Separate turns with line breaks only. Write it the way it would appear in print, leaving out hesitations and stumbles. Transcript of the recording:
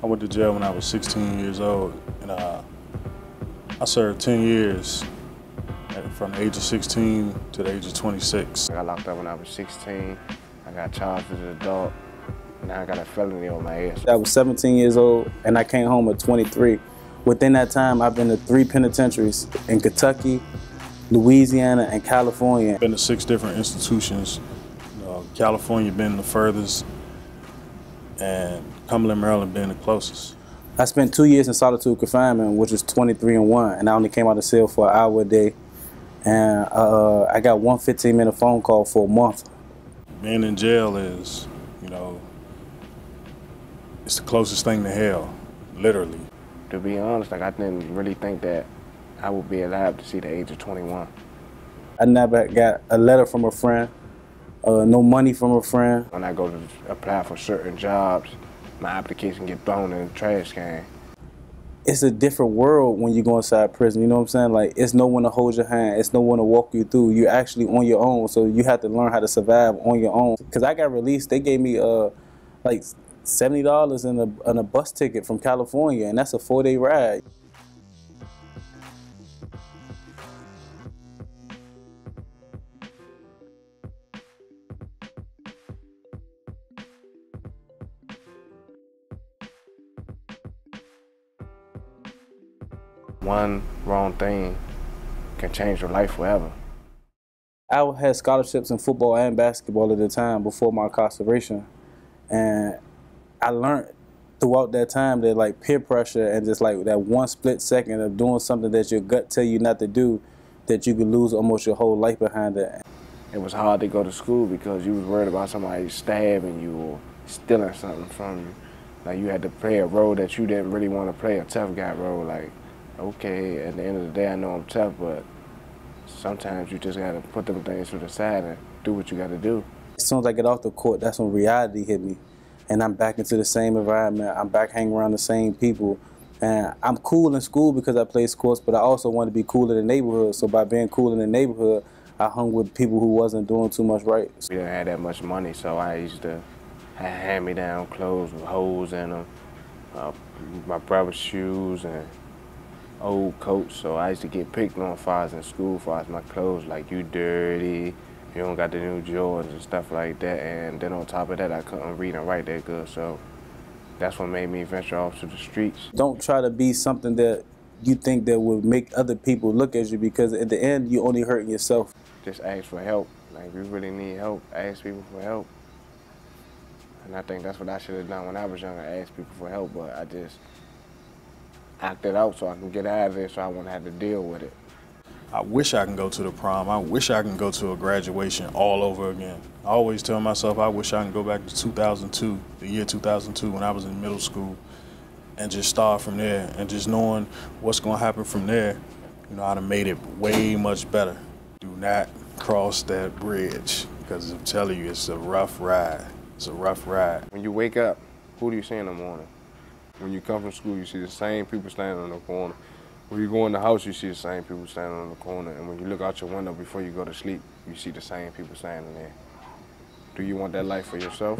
I went to jail when I was 16 years old, and I served 10 years from the age of 16 to the age of 26.
I got locked up when I was 16. I got charged as an adult. Now I got a felony on my ass.
I was 17 years old, and I came home at 23. Within that time, I've been to 3 penitentiaries in Kentucky, Louisiana, and California.
Been to 6 different institutions. California been the furthest, and Cumberland, Maryland been the closest.
I spent 2 years in solitary confinement, which is 23 and 1, and I only came out of the cell for an hour a day. And I got one 15-minute phone call for a month.
Being in jail is, it's the closest thing to hell, literally.
To be honest, I didn't really think that I would be alive to see the age of 21.
I never got a letter from a friend, no money from a friend.
When I go to apply for certain jobs, my application get thrown in the trash can.
It's a different world when you go inside prison, you know what I'm saying? Like, it's no one to hold your hand, it's no one to walk you through. You're actually on your own, so you have to learn how to survive on your own. Because I got released, they gave me like $70 in a bus ticket from California, and that's a 4-day ride.
One wrong thing can change your life forever.
I had scholarships in football and basketball at the time before my incarceration, and I learned throughout that time that like peer pressure and just like that one split second of doing something that your gut tell you not to do, that you could lose almost your whole life behind it.
It was hard to go to school because you was worried about somebody stabbing you or stealing something from you. Like, you had to play a role that you didn't really want to play, a tough guy role. Like, okay, at the end of the day, I know I'm tough, but sometimes you just gotta put them things to the side and do what you gotta do.
As soon as I get off the court, that's when reality hit me. And I'm back into the same environment. I'm back hanging around the same people. And I'm cool in school because I play sports, but I also want to be cool in the neighborhood. So by being cool in the neighborhood, I hung with people who wasn't doing too much right.
We didn't have that much money, so I used to have hand-me-down clothes with holes in them, my brother's shoes and old coats. So I used to get picked on as far as in school, as far as my clothes, like, you dirty, you don't got the new Jordans and stuff like that. And then on top of that, I couldn't read and write that good. So that's what made me venture off to the streets.
Don't try to be something that you think that will make other people look at you, because at the end, you're only hurting yourself.
Just ask for help. Like, if you really need help, ask people for help. And I think that's what I should have done when I was younger, ask people for help, but I just acted out so I can get out of there so I wouldn't have to deal with it.
I wish I can go to the prom. I wish I can go to a graduation all over again. I always tell myself I wish I can go back to 2002, the year 2002, when I was in middle school, and just start from there. And just knowing what's going to happen from there, I'd have made it way much better. Do not cross that bridge, because I'm telling you, it's a rough ride. It's a rough ride.
When you wake up, who do you see in the morning? When you come from school, you see the same people standing on the corner. When you go in the house, you see the same people standing on the corner. And when you look out your window before you go to sleep, you see the same people standing there. Do you want that life for yourself?